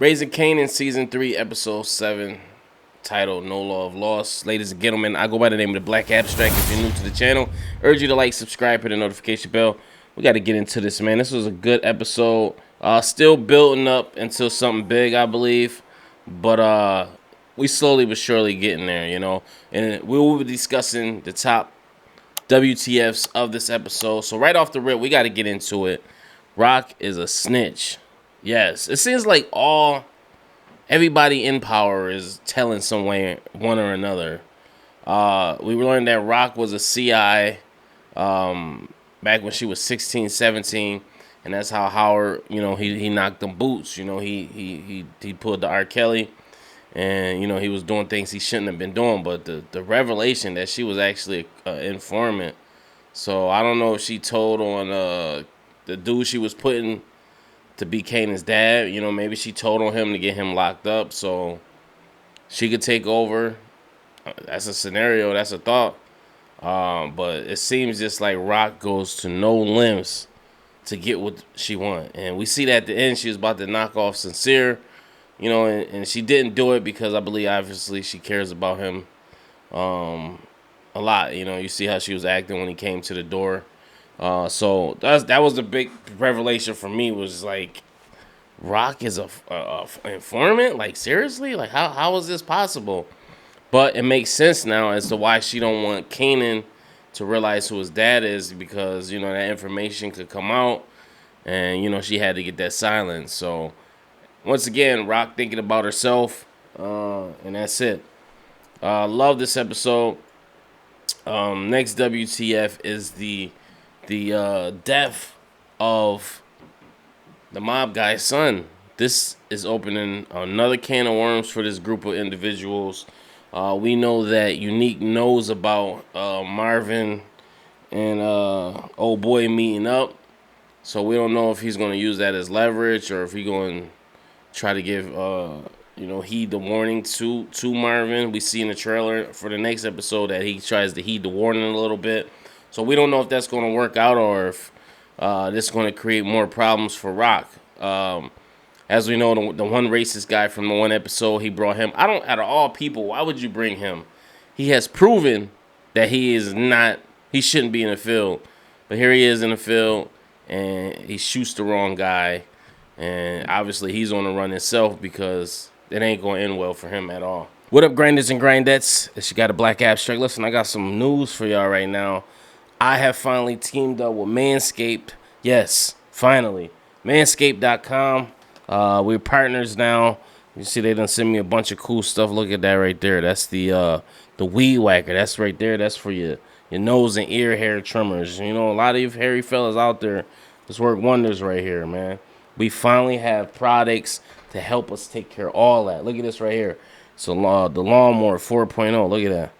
Raising Kanan, Season 3, Episode 7, titled No Law of Loss. Ladies and gentlemen, I go by the name of The Black Abstract. If you're new to the channel, urge you to like, subscribe, hit the notification bell. We got to get into this, man. This was a good episode. Still building up until something big, I believe. But we slowly but surely getting there, you know. And we will be discussing the top WTFs of this episode. So right off the rip, we got to get into it. Rock is a snitch. Yes, it seems like everybody in power is telling someone one or another. We learned that Rock was a CI back when she was 16, 17, and that's how Howard, you know, he knocked them boots. You know, he pulled the R. Kelly, and you know he was doing things he shouldn't have been doing. But the revelation that she was actually an informant. So I don't know if she told on the dude she was putting to be Kanan's dad. You know, maybe she told on him to get him locked up so she could take over. That's a scenario. That's a thought. But it seems just like Rock goes to no lengths to get what she wants. And we see that at the end she was about to knock off Sincere, you know, and she didn't do it because I believe obviously she cares about him a lot. You know, you see how she was acting when he came to the door. So that was the big revelation for me, was like, Rock is a informant? Like, seriously? Like, how is this possible? But it makes sense now as to why she don't want Kanan to realize who his dad is, because, you know, that information could come out and, you know, she had to get that silence. So, once again, Rock thinking about herself, and that's it. Love this episode. Next WTF is the death of the mob guy's son. This is opening another can of worms for this group of individuals. We know that Unique knows about Marvin and old boy meeting up, so we don't know if he's going to use that as leverage or if he's going to try to give heed the warning to Marvin. We see in the trailer for the next episode that he tries to heed the warning a little bit. So we don't know if that's going to work out or if this is going to create more problems for Rock. As we know, the one racist guy from the one episode, he brought him. Out of all people, why would you bring him? He has proven that he shouldn't be in the field. But here he is in the field, and he shoots the wrong guy. And obviously he's on the run himself because it ain't going to end well for him at all. What up, grinders and grindettes? It's your guy, the Black Abstract. Listen, I got some news for y'all right now. I have finally teamed up with Manscaped. Yes, finally. Manscaped.com. We're partners now. You see they done send me a bunch of cool stuff. Look at that right there. That's the weed whacker. That's right there. That's for your nose and ear hair trimmers. You know, a lot of you hairy fellas out there, this work wonders right here, man. We finally have products to help us take care of all that. Look at this right here. So the Lawnmower 4.0. Look at that.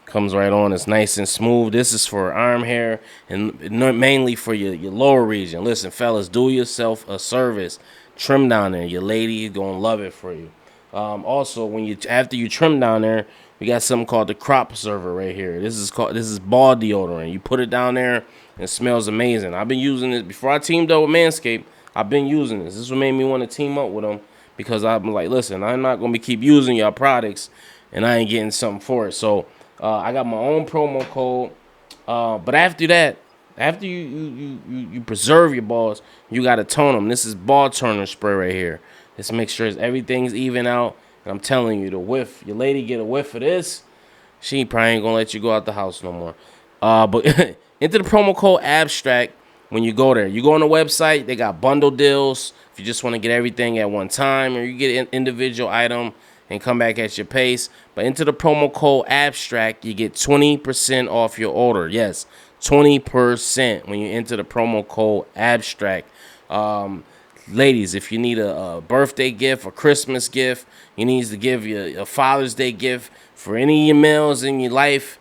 Comes right on. It's nice and smooth. This is for arm hair and mainly for your lower region. Listen, fellas, do yourself a service. Trim down there. Your lady is going to love it for you. Also, after you trim down there, we got something called the crop preserver right here. This is ball deodorant. You put it down there and it smells amazing. I've been using it before I teamed up with Manscaped. I've been using this. This is what made me want to team up with them, because I'm like, listen, I'm not going to keep using y'all products and I ain't getting something for it. So I got my own promo code. But after that, after you preserve your balls, you got to tone them. This is ball turner spray right here. This makes sure everything's even out. And I'm telling you, the whiff, your lady get a whiff of this, she probably ain't going to let you go out the house no more. But enter the promo code ABSTRACT when you go there. You go on the website, they got bundle deals. If you just want to get everything at one time, or you get an individual item and come back at your pace. But enter the promo code ABSTRACT, you get 20% off your order. Yes, 20% when you enter the promo code ABSTRACT. Ladies, if you need a birthday gift, a Christmas gift, you need to give you a Father's Day gift for any of your males in your life,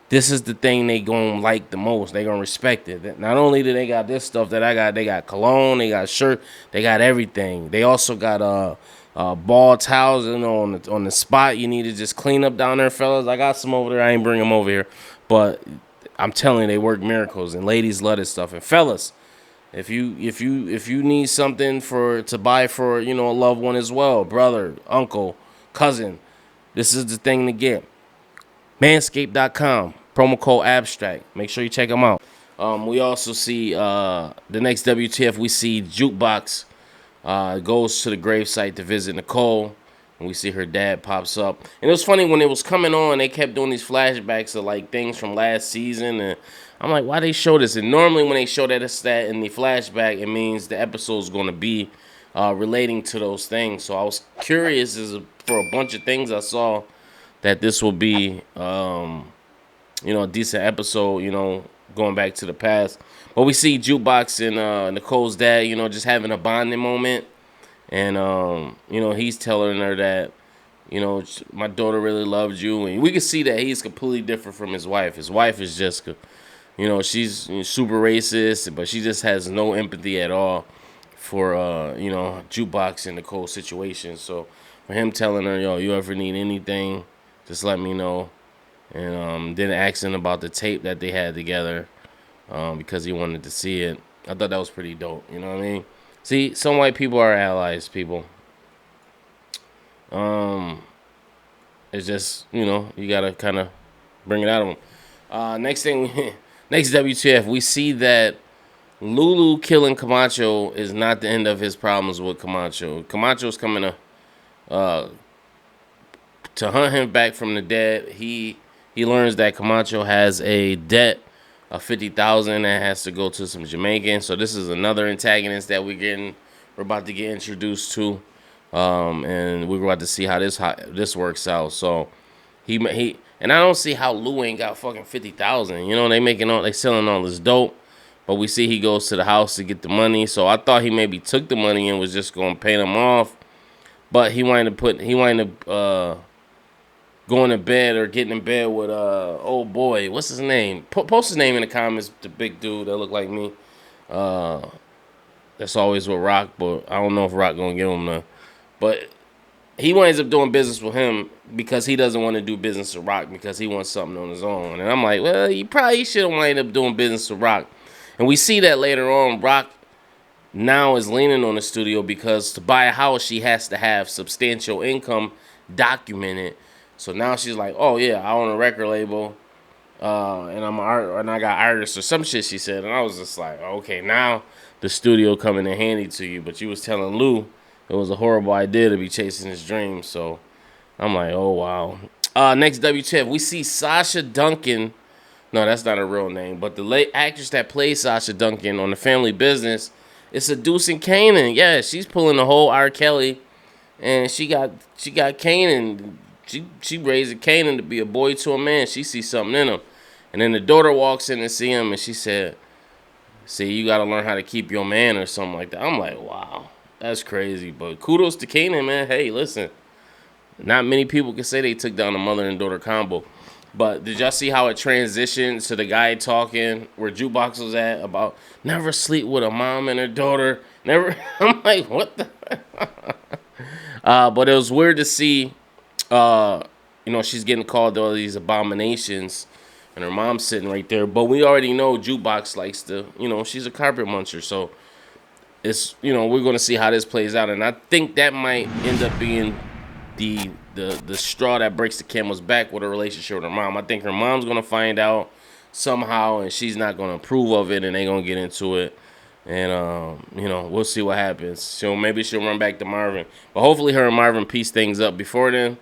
this is the thing they gonna like the most. They gonna respect it. Not only do they got this stuff that I got, they got cologne, they got shirt, they got everything. They also got ball towels, you know, on the spot. You need to just clean up down there, fellas. I got some over there. I ain't bring them over here, but I'm telling you, they work miracles, and ladies love this stuff. And fellas, If you need something to buy for, you know, a loved one as well, brother, uncle, cousin, this is the thing to get. Manscaped.com, promo code abstract. Make sure you check them out. We also see the next WTF. We see Jukebox goes to the gravesite to visit Nicole, and we see her dad pops up. And it was funny when it was coming on, they kept doing these flashbacks of like things from last season, and I'm like, why they show this? And normally when they show that in the flashback, it means the episode's going to be relating to those things. So I was curious for a bunch of things I saw that this will be, you know, a decent episode, you know, going back to the past. But we see Jukebox and Nicole's dad, you know, just having a bonding moment. And, you know, he's telling her that, you know, my daughter really loved you. And we can see that he's completely different from his wife. His wife is just, you know, she's super racist, but she just has no empathy at all for, you know, Jukebox and Nicole's situation. So for him telling her, yo, you ever need anything, just let me know. And then asking about the tape that they had together because he wanted to see it. I thought that was pretty dope. You know what I mean? See, some white people are allies, people. It's just, you know, you got to kind of bring it out of them. Next WTF, we see that Lulu killing Camacho is not the end of his problems with Camacho. Camacho's coming to hunt him back from the dead. He learns that Camacho has a debt of $50,000 that has to go to some Jamaicans. So this is another antagonist that we're about to get introduced to, and we're about to see how this works out. So he and I don't see how Lou ain't got fucking $50,000. You know, they selling all this dope, but we see he goes to the house to get the money. So I thought he maybe took the money and was just gonna pay them off, but he wind up going to bed or getting in bed with old boy. What's his name? Post his name in the comments. The big dude that look like me. That's always with Rock, but I don't know if Rock gonna give him the. But he winds up doing business with him because he doesn't want to do business with Rock because he wants something on his own. And I'm like, well, he probably should have wind up doing business with Rock. And we see that later on. Rock now is leaning on the studio because to buy a house, she has to have substantial income documented. So now she's like, oh yeah, I own a record label, and I got artists or some shit she said, and I was just like, okay, now the studio coming in handy to you. But you was telling Lou it was a horrible idea to be chasing his dreams. So I'm like, oh wow. Next WTF, we see Sasha Duncan. No, that's not her real name, but the late actress that plays Sasha Duncan on The Family Business is seducing Kanan. Yeah, she's pulling the whole R. Kelly, and she got Kanan. She raised Kanan to be a boy to a man. She sees something in him. And then the daughter walks in and see him, and she said, see, you got to learn how to keep your man or something like that. I'm like, wow, that's crazy. But kudos to Kanan, man. Hey, listen, not many people can say they took down a mother and daughter combo. But did y'all see how it transitioned to the guy talking where Jukebox was at about never sleep with a mom and her daughter? Never. I'm like, what the? But it was weird to see. You know, she's getting called all these abominations, and her mom's sitting right there. But we already know Jukebox likes to, you know, she's a carpet muncher. So it's, you know, we're going to see how this plays out. And I think that might end up being the straw that breaks the camel's back with her relationship with her mom. I think her mom's going to find out somehow, and she's not going to approve of it, and they're going to get into it. And, you know, we'll see what happens. Maybe she'll run back to Marvin. But hopefully her and Marvin piece things up before then,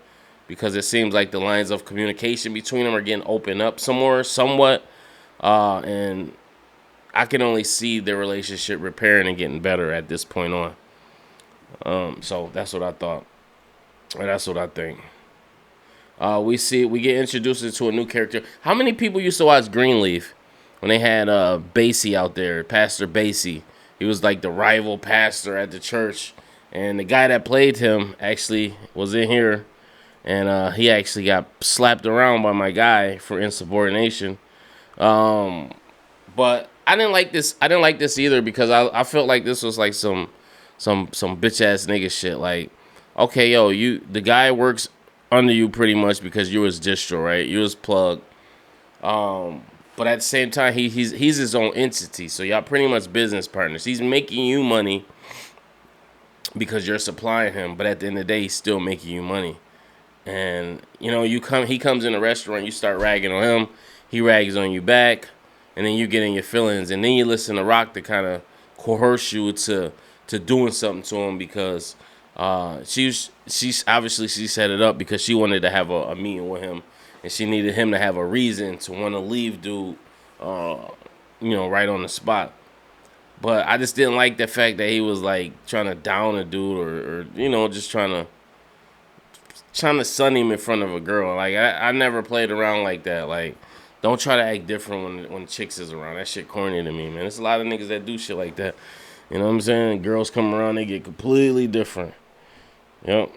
because it seems like the lines of communication between them are getting opened up somewhat. And I can only see their relationship repairing and getting better at this point on. So that's what I thought. And that's what I think. We get introduced into a new character. How many people used to watch Greenleaf when they had Basie out there, Pastor Basie? He was like the rival pastor at the church. And the guy that played him actually was in here. And he actually got slapped around by my guy for insubordination. But I didn't like this. I didn't like this either because I felt like this was like some bitch ass nigga shit. Like, okay, yo, the guy works under you pretty much because you was distro, right? You was plug. But at the same time, he's his own entity. So y'all pretty much business partners. He's making you money because you're supplying him. But at the end of the day, he's still making you money. And you know, he comes in a restaurant, you start ragging on him, he rags on you back, and then you get in your feelings, and then you listen to Rock to kind of coerce you to doing something to him because she's obviously she set it up because she wanted to have a meeting with him, and she needed him to have a reason to want to leave dude, you know, right on the spot. But I just didn't like the fact that he was like trying to down a dude or you know, just trying to sun him in front of a girl. Like I never played around like that. Like, don't try to act different when chicks is around. That shit corny to me, man. There's a lot of niggas that do shit like that. You know what I'm saying? Girls come around, they get completely different. Yep.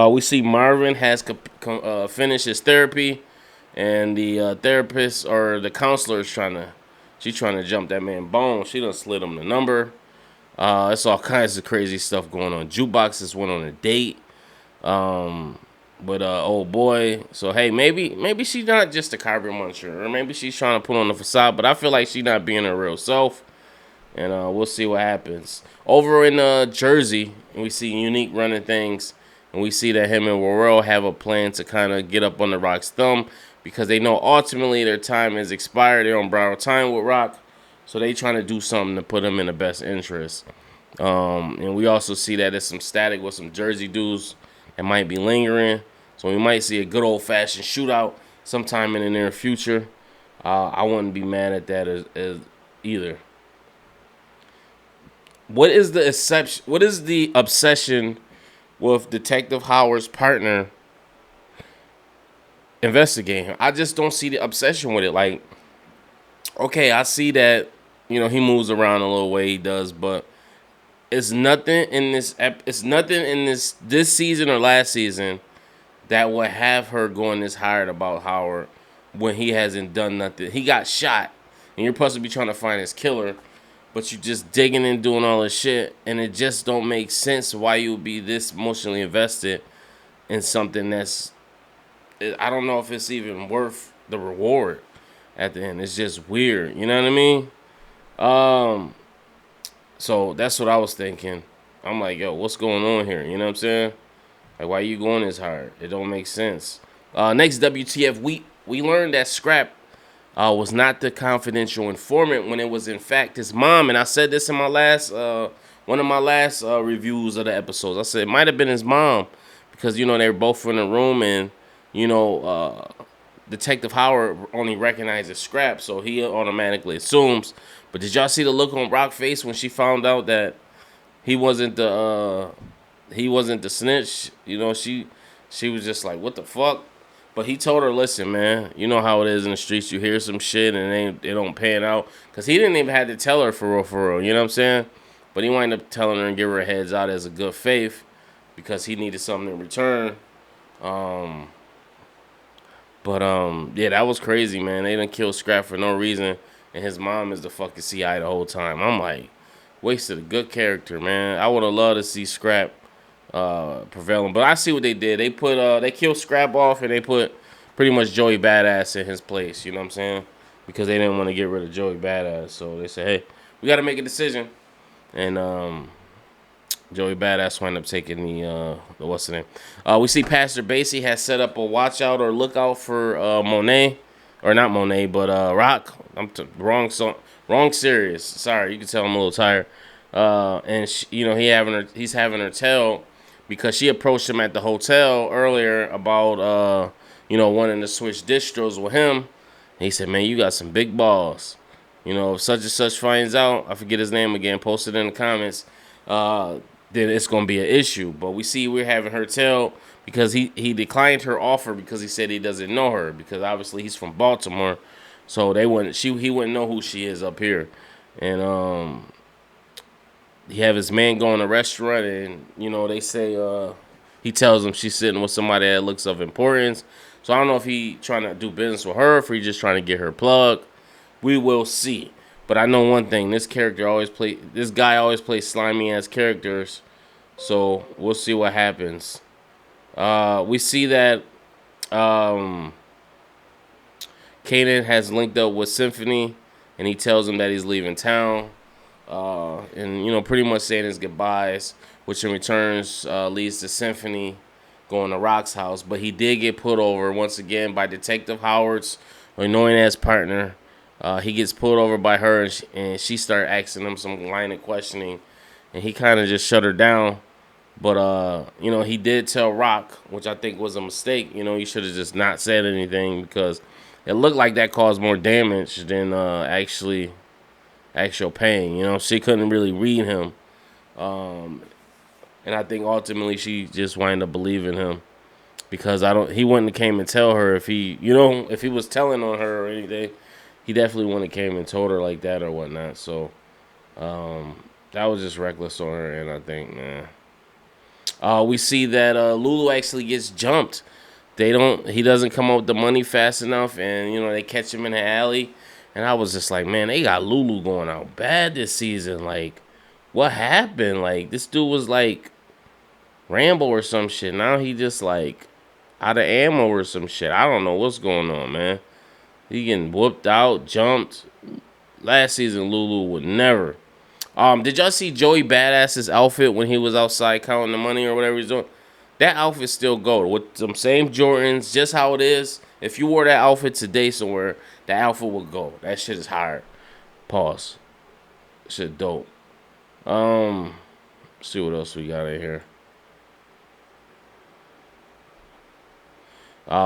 We see Marvin has finished his therapy, and the therapist or the counselor is trying to jump that man bone. She done slid him the number. It's all kinds of crazy stuff going on. Jukebox just went on a date with old boy. So hey, maybe she's not just a carbon muncher, or maybe she's trying to put on the facade. But I feel like she's not being her real self, and we'll see what happens. Over in Jersey, we see Unique running things, and we see that him and Warrell have a plan to kind of get up on the Rock's thumb because they know ultimately their time is expired. They're on borrowed time with Rock. So they trying to do something to put him in the best interest. And we also see that there's some static with some Jersey dudes that might be lingering. So we might see a good old-fashioned shootout sometime in the near future. I wouldn't be mad at that as either. What is the obsession with Detective Howard's partner investigating him? I just don't see the obsession with it. Like, okay, I see that, you know, he moves around a little way, he does, but it's nothing in this season or last season that would have her going this hard about Howard when he hasn't done nothing. He got shot, and you're supposed to be trying to find his killer, but you just digging and doing all this shit, and it just don't make sense why you would be this emotionally invested in something that's, I don't know if it's even worth the reward at the end. It's just weird, you know what I mean? So that's what I was thinking. I'm like, yo, what's going on here? You know what I'm saying? Like, why you going this hard? It don't make sense. Next, WTF, we learned that Scrap was not the confidential informant when it was in fact his mom. And I said this in my last one of my last reviews of the episodes. I said it might have been his mom because, you know, they were both in the room, and, you know, Detective Howard only recognizes Scrap, so he automatically assumes. But did y'all see the look on Rock's face when she found out that he wasn't the snitch? You know, she was just like, what the fuck? But he told her, listen, man, you know how it is in the streets. You hear some shit and they don't pan out. Because he didn't even have to tell her for real, you know what I'm saying? But he wound up telling her and give her a heads out as a good faith because he needed something in return. Yeah, that was crazy, man. They done killed Scrap for no reason, and his mom is the fucking CI the whole time. I'm like, wasted a good character, man. I would have loved to see Scrap prevailing, but I see what they did. They put they killed Scrap off, and they put pretty much Joey Badass in his place. You know what I'm saying? Because they didn't want to get rid of Joey Badass, so they said, hey, we got to make a decision, and Joey Badass wound up taking the what's the name? We see Pastor Basie has set up a watch out or lookout for Monet, or not Monet, but Rock. Wrong song, wrong series. Sorry, you can tell I'm a little tired. And she, you know, he's having her tell because she approached him at the hotel earlier about you know, wanting to switch distros with him. And he said, man, you got some big balls. You know, if such and such finds out, I forget his name again, post it in the comments. Then it's going to be an issue. But we see we're having her tell because he declined her offer because he said he doesn't know her because obviously he's from Baltimore. So he wouldn't know who she is up here. And he have his man go in a restaurant and, you know, they say he tells him she's sitting with somebody that looks of importance. So I don't know if he trying to do business with her, if he just trying to get her plug. We will see. But I know one thing, this guy always plays slimy ass characters. So we'll see what happens. We see that Kanan has linked up with Symphony, and he tells him that he's leaving town. And, you know, pretty much saying his goodbyes, which in returns leads to Symphony going to Rock's house. But he did get put over once again by Detective Howard's annoying-ass partner. He gets pulled over by her, and she started asking him some line of questioning, and he kind of just shut her down. But, you know, he did tell Rock, which I think was a mistake. You know, he should have just not said anything because it looked like that caused more damage than actual pain. You know, she couldn't really read him. And I think ultimately she just wound up believing him because he wouldn't have came and tell her if he was telling on her or anything. He definitely wouldn't have came and told her like that or whatnot. So that was just reckless on her, and I think, man. We see that Lulu actually gets jumped. He doesn't come up with the money fast enough, and, you know, they catch him in the alley. And I was just like, man, they got Lulu going out bad this season. Like, what happened? Like, this dude was like Rambo or some shit. Now he just like out of ammo or some shit. I don't know what's going on, man. He getting whooped out, jumped. Last season, Lulu would never. Did y'all see Joey Badass's outfit when he was outside counting the money or whatever he's doing? That outfit still gold with some same Jordans, just how it is. If you wore that outfit today somewhere, that outfit would go. That shit is hard. Pause. Shit dope. Let's see what else we got in here.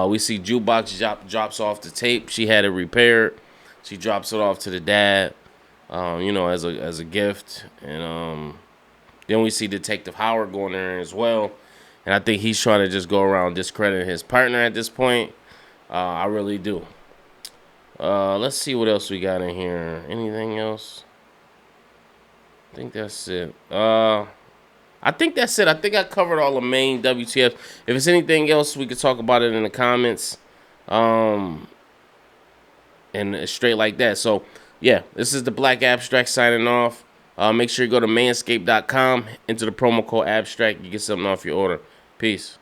We see Jukebox drops off the tape. She had it repaired. She drops it off to the dad, you know, as a gift. And then we see Detective Howard going there as well. And I think he's trying to just go around discrediting his partner at this point. I really do. Let's see what else we got in here. Anything else? I think that's it. I think that's it. I think I covered all the main WTFs. If it's anything else, we could talk about it in the comments. And straight like that. So, yeah, this is the Black Abstract signing off. Make sure you go to manscaped.com, enter the promo code Abstract. You get something off your order. Peace.